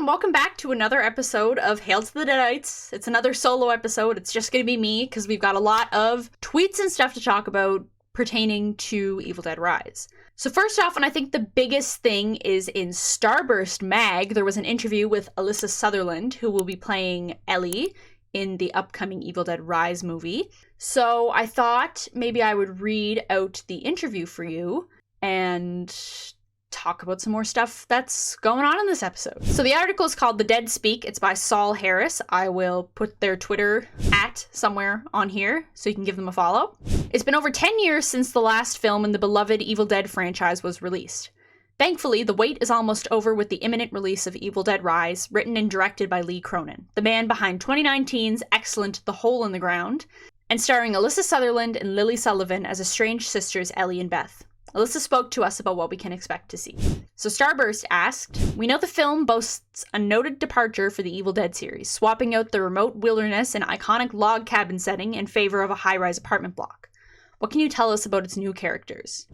welcome back to another episode of Hail to the Deadites. It's another solo episode. It's just going to be me because we've got a lot of tweets and stuff to talk about pertaining to Evil Dead Rise. So first off, and I think the biggest thing is in Starburst Mag, there was an interview with Alyssa Sutherland, who will be playing Ellie in the upcoming Evil Dead Rise movie. So I thought maybe I would read out the interview for you and talk about some more stuff that's going on in this episode. So the article is called The Dead Speak. It's by Saul Harris. I will put their Twitter @ somewhere on here so you can give them a follow. It's been over 10 years since the last film in the beloved Evil Dead franchise was released. Thankfully, the wait is almost over with the imminent release of Evil Dead Rise, written and directed by Lee Cronin, the man behind 2019's excellent The Hole in the Ground, and starring Alyssa Sutherland and Lily Sullivan as estranged sisters Ellie and Beth. Alyssa spoke to us about what we can expect to see. So Starburst asked, "We know the film boasts a noted departure for the Evil Dead series, swapping out the remote wilderness and iconic log cabin setting in favor of a high-rise apartment block. What can you tell us about its new characters?"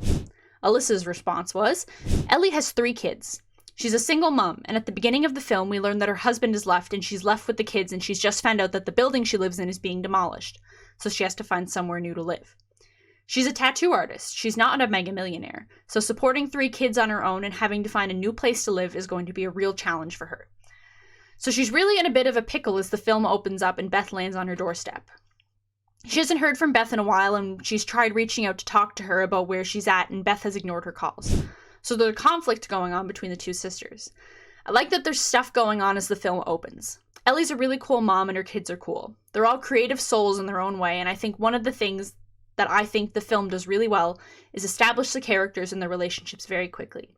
Alyssa's response was, "Ellie has 3 kids. She's a single mom, and at the beginning of the film we learn that her husband is left and she's left with the kids, and she's just found out that the building she lives in is being demolished, so she has to find somewhere new to live. She's a tattoo artist. She's not a mega millionaire, so supporting 3 kids on her own and having to find a new place to live is going to be a real challenge for her. So she's really in a bit of a pickle as the film opens up and Beth lands on her doorstep. She hasn't heard from Beth in a while, and she's tried reaching out to talk to her about where she's at, and Beth has ignored her calls. So there's a conflict going on between the 2 sisters. I like that there's stuff going on as the film opens. Ellie's a really cool mom and her kids are cool. They're all creative souls in their own way, and I think one of the things that I think the film does really well is establish the characters and their relationships very quickly.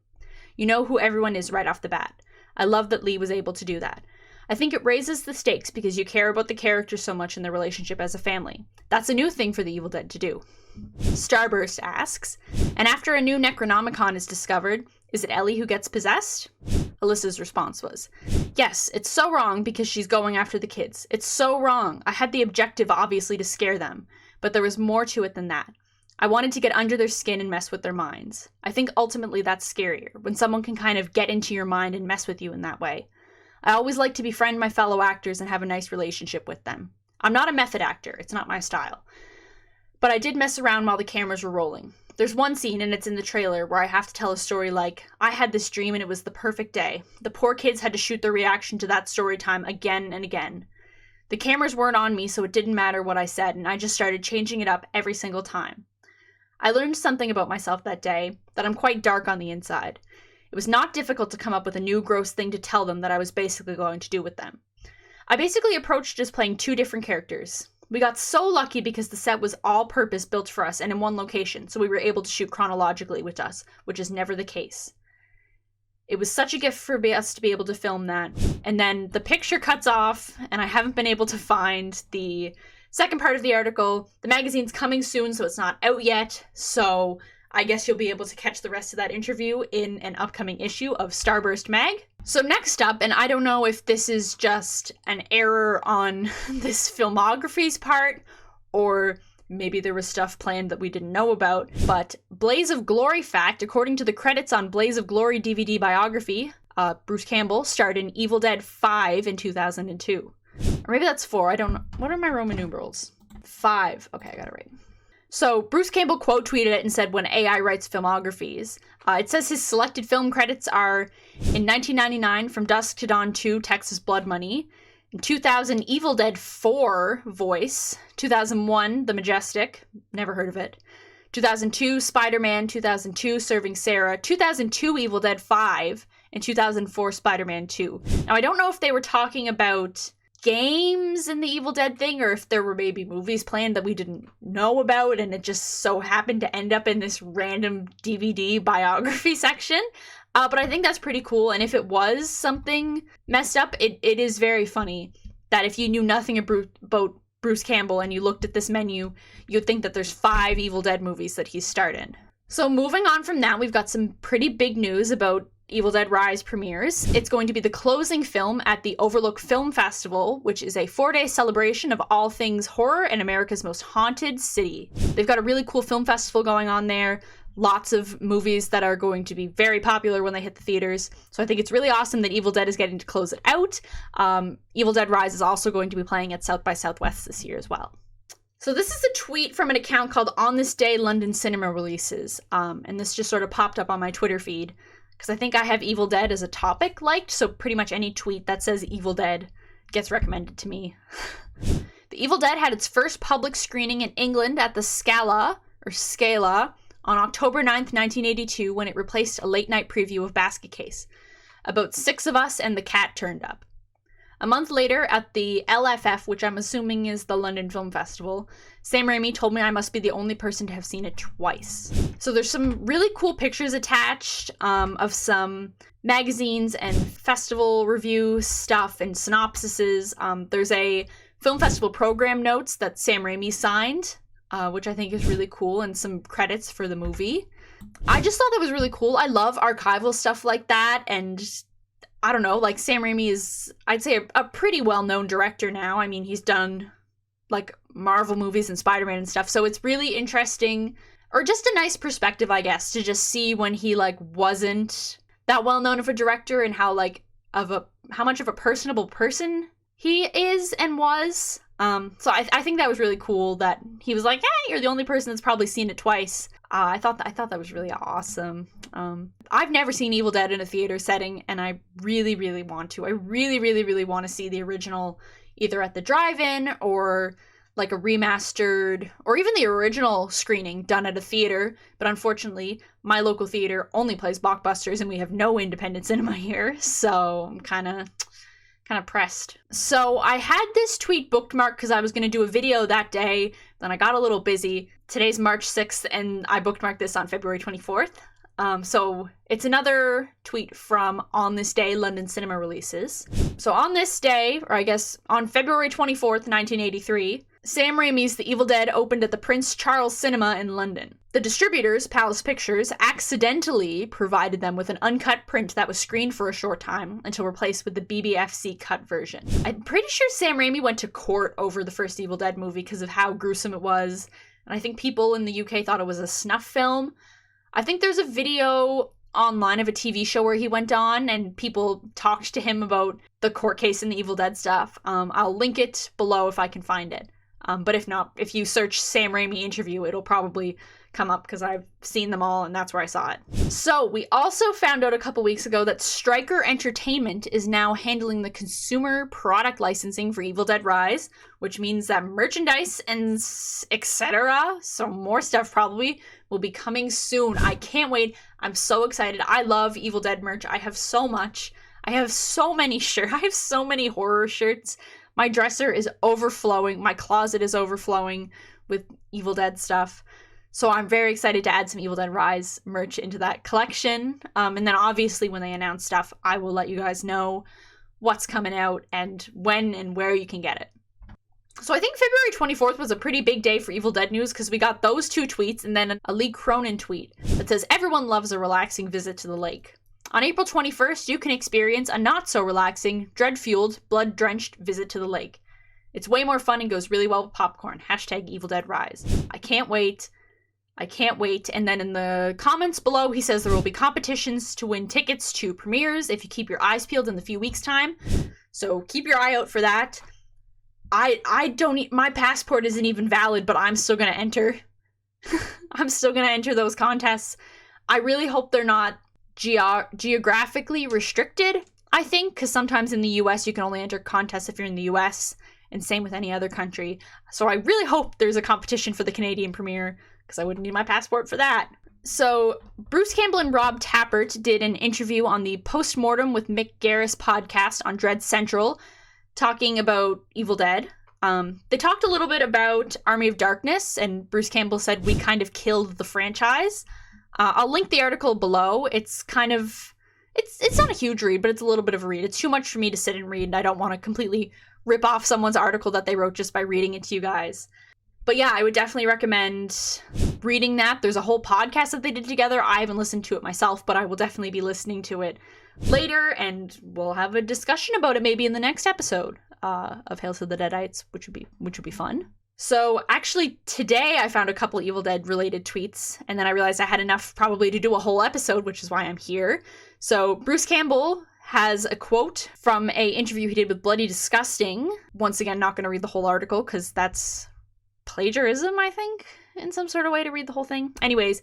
You know who everyone is right off the bat. I love that Lee was able to do that. I think it raises the stakes because you care about the characters so much and their relationship as a family. That's a new thing for the Evil Dead to do." Starburst asks, "And after a new Necronomicon is discovered, is it Ellie who gets possessed?" Alyssa's response was, "Yes, it's so wrong because she's going after the kids. It's so wrong. I had the objective, obviously, to scare them. But there was more to it than that. I wanted to get under their skin and mess with their minds. I think ultimately that's scarier, when someone can kind of get into your mind and mess with you in that way. I always like to befriend my fellow actors and have a nice relationship with them. I'm not a method actor, it's not my style. But I did mess around while the cameras were rolling. There's one scene, and it's in the trailer, where I have to tell a story like, I had this dream and it was the perfect day. The poor kids had to shoot their reaction to that story time again and again. The cameras weren't on me, so it didn't matter what I said, and I just started changing it up every single time. I learned something about myself that day, that I'm quite dark on the inside. It was not difficult to come up with a new gross thing to tell them that I was basically going to do with them. I basically approached it as playing 2 different characters. We got so lucky because the set was all-purpose built for us and in one location, so we were able to shoot chronologically with us, which is never the case. It was such a gift for us to be able to film that." And then the picture cuts off, and I haven't been able to find the second part of the article. The magazine's coming soon, so it's not out yet, so I guess you'll be able to catch the rest of that interview in an upcoming issue of Starburst Mag. So next up, and I don't know if this is just an error on this filmography's part, or maybe there was stuff planned that we didn't know about, but Blaze of Glory fact, according to the credits on Blaze of Glory DVD biography, Bruce Campbell starred in Evil Dead 5 in 2002. Or maybe that's 4, I don't know. What are my Roman numerals? 5. Okay, I got it right. So Bruce Campbell quote tweeted it and said, "When AI writes filmographies." It says his selected film credits are in 1999, From Dusk to Dawn 2, Texas Blood Money. In 2000, Evil Dead 4, Voice. 2001, The Majestic. Never heard of it. 2002, Spider-Man. 2002, Serving Sarah. 2002, Evil Dead 5. And 2004, Spider-Man 2. Now, I don't know if they were talking about games in the Evil Dead thing, or if there were maybe movies planned that we didn't know about, and it just so happened to end up in this random DVD biography section. But I think that's pretty cool, and if it was something messed up, it is very funny that if you knew nothing about Bruce Campbell and you looked at this menu, you'd think that there's 5 Evil Dead movies that he's starred in. So moving on from that, we've got some pretty big news about Evil Dead Rise premieres. It's going to be the closing film at the Overlook Film Festival, which is a 4-day celebration of all things horror in America's most haunted city. They've got a really cool film festival going on there. lots of movies that are going to be very popular when they hit the theaters. So I think it's really awesome that Evil Dead is getting to close it out. Evil Dead Rise is also going to be playing at South by Southwest this year as well. So this is a tweet from an account called On This Day London Cinema Releases. And this just sort of popped up on my Twitter feed because I think I have Evil Dead as a topic liked. So pretty much any tweet that says Evil Dead gets recommended to me. The Evil Dead had its first public screening in England at the Scala on October 9th, 1982, when it replaced a late-night preview of Basket Case. About 6 of us and the cat turned up. A month later, at the LFF, which I'm assuming is the London Film Festival, Sam Raimi told me I must be the only person to have seen it twice. So there's some really cool pictures attached of some magazines and festival review stuff and synopsises. There's a film festival program notes that Sam Raimi signed, which I think is really cool, and some credits for the movie. I just thought that was really cool. I love archival stuff like that, and I don't know, like Sam Raimi is, I'd say, a pretty well-known director now. I mean, he's done like Marvel movies and Spider-Man and stuff, so it's really interesting, or just a nice perspective, I guess, to just see when he like wasn't that well-known of a director and how much of a personable person he is and was. So I think that was really cool that he was like, hey, you're the only person that's probably seen it twice. I thought that was really awesome. I've never seen Evil Dead in a theater setting, and I really, really want to. I really, really, really want to see the original either at the drive-in or like a remastered, or even the original screening done at a theater. But unfortunately, my local theater only plays blockbusters, and we have no independent cinema here, so I'm kind of pressed. So I had this tweet bookmarked because I was going to do a video that day, then I got a little busy. Today's March 6th, and I bookmarked this on February 24th. So it's another tweet from On This Day London Cinema Releases. So on this day, or I guess on February 24th, 1983, Sam Raimi's The Evil Dead opened at the Prince Charles Cinema in London. The distributors, Palace Pictures, accidentally provided them with an uncut print that was screened for a short time until replaced with the BBFC cut version. I'm pretty sure Sam Raimi went to court over the first Evil Dead movie because of how gruesome it was, and I think people in the UK thought it was a snuff film. I think there's a video online of a TV show where he went on and people talked to him about the court case and the Evil Dead stuff. I'll link it below if I can find it. But if not, if you search Sam Raimi interview, it'll probably come up because I've seen them all and that's where I saw it. So we also found out a couple weeks ago that Stryker Entertainment is now handling the consumer product licensing for Evil Dead Rise, which means that merchandise and etc., so more stuff probably, will be coming soon. I can't wait. I'm so excited. I love Evil Dead merch. I have so much. I have so many shirts. I have so many horror shirts. My dresser is overflowing. My closet is overflowing with Evil Dead stuff. So I'm very excited to add some Evil Dead Rise merch into that collection. And then obviously when they announce stuff, I will let you guys know what's coming out and when and where you can get it. So I think February 24th was a pretty big day for Evil Dead news because we got those 2 tweets and then a Lee Cronin tweet that says, everyone loves a relaxing visit to the lake. On April 21st, you can experience a not-so-relaxing, dread-fueled, blood-drenched visit to the lake. It's way more fun and goes really well with popcorn. Hashtag Evil Dead Rise. I can't wait. I can't wait. And then in the comments below, he says there will be competitions to win tickets to premieres if you keep your eyes peeled in the few weeks' time. So keep your eye out for that. I don't, my passport isn't even valid, but I'm still going to enter. I'm still going to enter those contests. I really hope they're not geographically restricted, I think, because sometimes in the US you can only enter contests if you're in the US, and same with any other country. So I really hope there's a competition for the Canadian premiere, because I wouldn't need my passport for that. So Bruce Campbell and Rob Tappert did an interview on the Postmortem with Mick Garris podcast on Dread Central, talking about Evil Dead. They talked a little bit about Army of Darkness, and Bruce Campbell said we kind of killed the franchise. I'll link the article below. It's kind of, it's not a huge read, but it's a little bit of a read. It's too much for me to sit and read, and I don't want to completely rip off someone's article that they wrote just by reading it to you guys. But yeah, I would definitely recommend reading that. There's a whole podcast that they did together. I haven't listened to it myself, but I will definitely be listening to it later, and we'll have a discussion about it maybe in the next episode of Hail to the Deadites, which would be fun. So actually today I found a couple Evil Dead related tweets, and then I realized I had enough probably to do a whole episode, which is why I'm here. So Bruce Campbell has a quote from a interview he did with Bloody Disgusting. Once again, not going to read the whole article because that's plagiarism, I think, in some sort of way to read the whole thing. Anyways,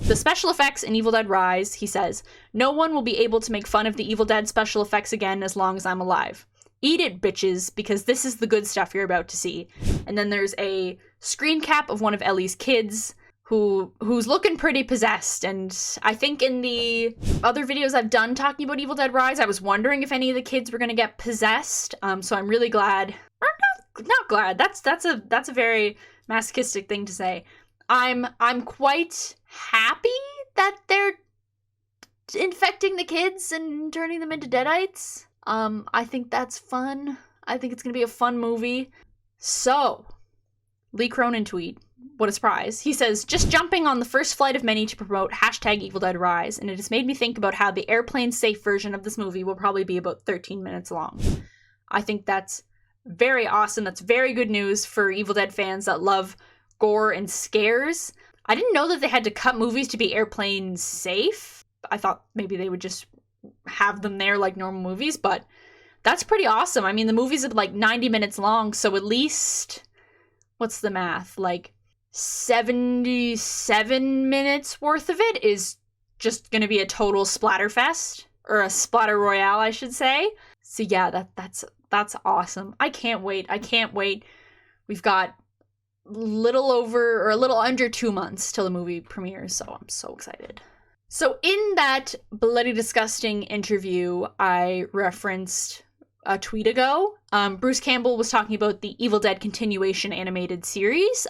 the special effects in Evil Dead Rise, he says, "No one will be able to make fun of the Evil Dead special effects again as long as I'm alive. Eat it, bitches, because this is the good stuff you're about to see." And then there's a screen cap of one of Ellie's kids who's looking pretty possessed. And I think in the other videos I've done talking about Evil Dead Rise, I was wondering if any of the kids were going to get possessed. So I'm really glad, or not glad. That's a very masochistic thing to say. I'm quite happy that they're infecting the kids and turning them into Deadites. I think that's fun. I think it's gonna be a fun movie. So, Lee Cronin Tweed, what a surprise. He says, "Just jumping on the first flight of many to promote #EvilDeadRise, and it has made me think about how the airplane-safe version of this movie will probably be about 13 minutes long." I think that's very awesome. That's very good news for Evil Dead fans that love gore and scares. I didn't know that they had to cut movies to be airplane safe. I thought maybe they would just have them there like normal movies, but that's pretty awesome. I mean, the movie's like 90 minutes long, so at least, what's the math? Like 77 minutes worth of it is just going to be a total splatterfest, or a splatter royale, I should say. So yeah, that's awesome. I can't wait. We've got a little under 2 months till the movie premieres, so I'm so excited. So in that Bloody Disgusting interview I referenced a tweet ago, Bruce Campbell was talking about the Evil Dead continuation animated series,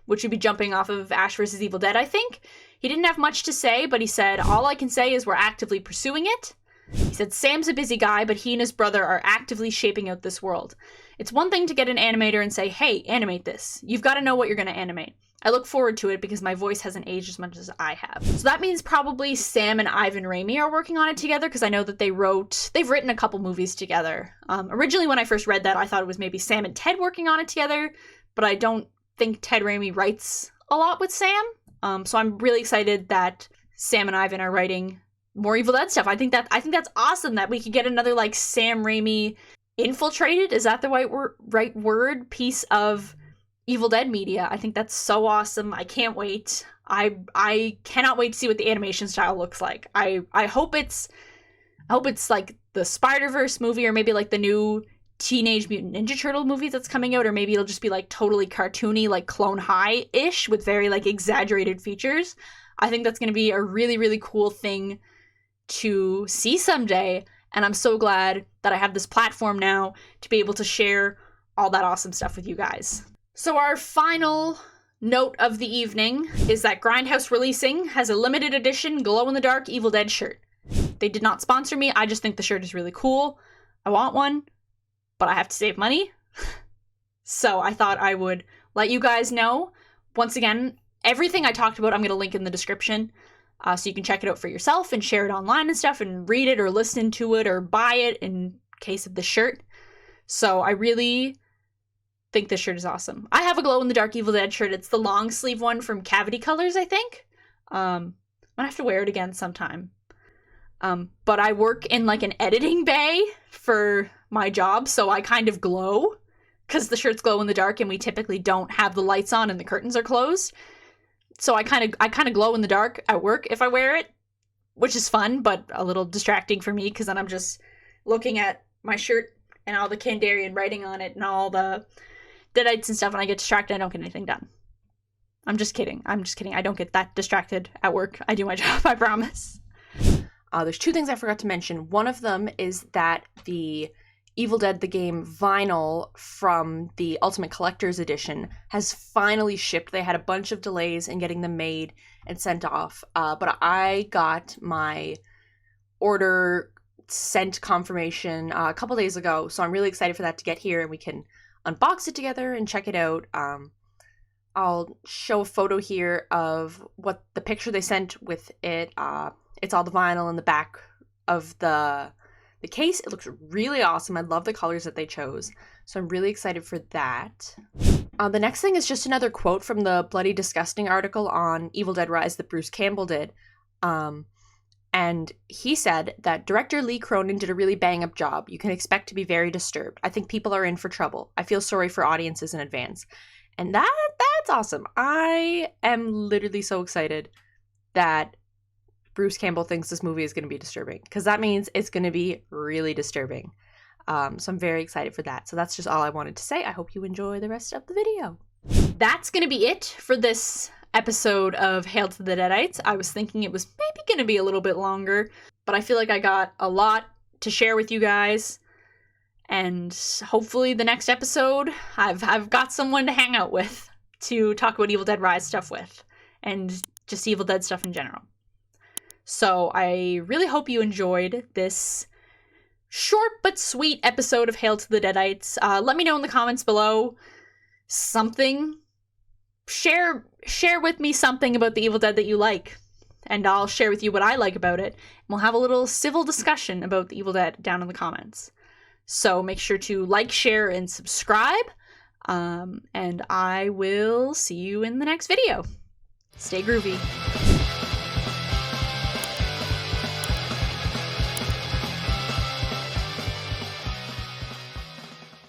which would be jumping off of Ash vs. Evil Dead, I think. He didn't have much to say, but he said, "All I can say is we're actively pursuing it." He said, "Sam's a busy guy, but he and his brother are actively shaping out this world. It's one thing to get an animator and say, hey, animate this. You've got to know what you're going to animate. I look forward to it because my voice hasn't aged as much as I have." So that means probably Sam and Ivan Remy are working on it together, because I know that they've written a couple movies together. Originally when I first read that, I thought it was maybe Sam and Ted working on it together, but I don't think Ted Raimi writes a lot with Sam. So I'm really excited that Sam and Ivan are writing more Evil Dead stuff. I think that's awesome that we could get another like Sam Raimi infiltrated, is that the right word, piece of Evil Dead media. I think that's so awesome. I can't wait. I cannot wait to see what the animation style looks like. I hope it's like the Spider-Verse movie, or maybe like the new Teenage Mutant Ninja Turtle movie that's coming out, or maybe it'll just be like totally cartoony, like Clone High-ish with very like exaggerated features. I think that's going to be a really, really cool thing to see someday, and I'm so glad that I have this platform now to be able to share all that awesome stuff with you guys. So our final note of the evening is that Grindhouse Releasing has a limited edition glow-in-the-dark Evil Dead shirt. They did not sponsor me, I just think the shirt is really cool. I want one, but I have to save money. So I thought I would let you guys know. Once again, everything I talked about I'm going to link in the description. So you can check it out for yourself and share it online and stuff, and read it or listen to it or buy it in case of the shirt. So I really think this shirt is awesome. I have a glow-in-the-dark Evil Dead shirt. It's the long sleeve one from Cavity Colors, I think. I'm gonna have to wear it again sometime. But I work in like an editing bay for my job, so I kind of glow because the shirts glow in the dark, and we typically don't have the lights on and the curtains are closed. So I kind of glow in the dark at work if I wear it, which is fun, but a little distracting for me, because then I'm just looking at my shirt and all the Kandarian writing on it and all the Deadites and stuff, and I get distracted. I don't get anything done. I'm just kidding. I don't get that distracted at work. I do my job, I promise. There's two things I forgot to mention. One of them is that the Evil Dead the Game vinyl from the Ultimate Collector's Edition has finally shipped. They had a bunch of delays in getting them made and sent off, but I got my order sent confirmation a couple days ago, so I'm really excited for that to get here, and we can unbox it together and check it out. I'll show a photo here of what the picture they sent with it. It's all the vinyl in the back of the case. It looks really awesome. I love the colors that they chose. So I'm really excited for that. The next thing is just another quote from the Bloody Disgusting article on Evil Dead Rise that Bruce Campbell did. And he said that director Lee Cronin did a really bang-up job. You can expect to be very disturbed. I think people are in for trouble. I feel sorry for audiences in advance. And that's awesome. I am literally so excited that Bruce Campbell thinks this movie is going to be disturbing, because that means it's going to be really disturbing. So I'm very excited for that. So that's just all I wanted to say. I hope you enjoy the rest of the video. That's going to be it for this episode of Hail to the Deadites. I was thinking it was maybe going to be a little bit longer, but I feel like I got a lot to share with you guys. And hopefully the next episode, I've got someone to hang out with to talk about Evil Dead Rise stuff with, and just Evil Dead stuff in general. So I really hope you enjoyed this short but sweet episode of Hail to the Deadites. Let me know in the comments below something. Share with me something about the Evil Dead that you like, and I'll share with you what I like about it. And we'll have a little civil discussion about the Evil Dead down in the comments. So make sure to like, share, and subscribe. And I will see you in the next video. Stay groovy.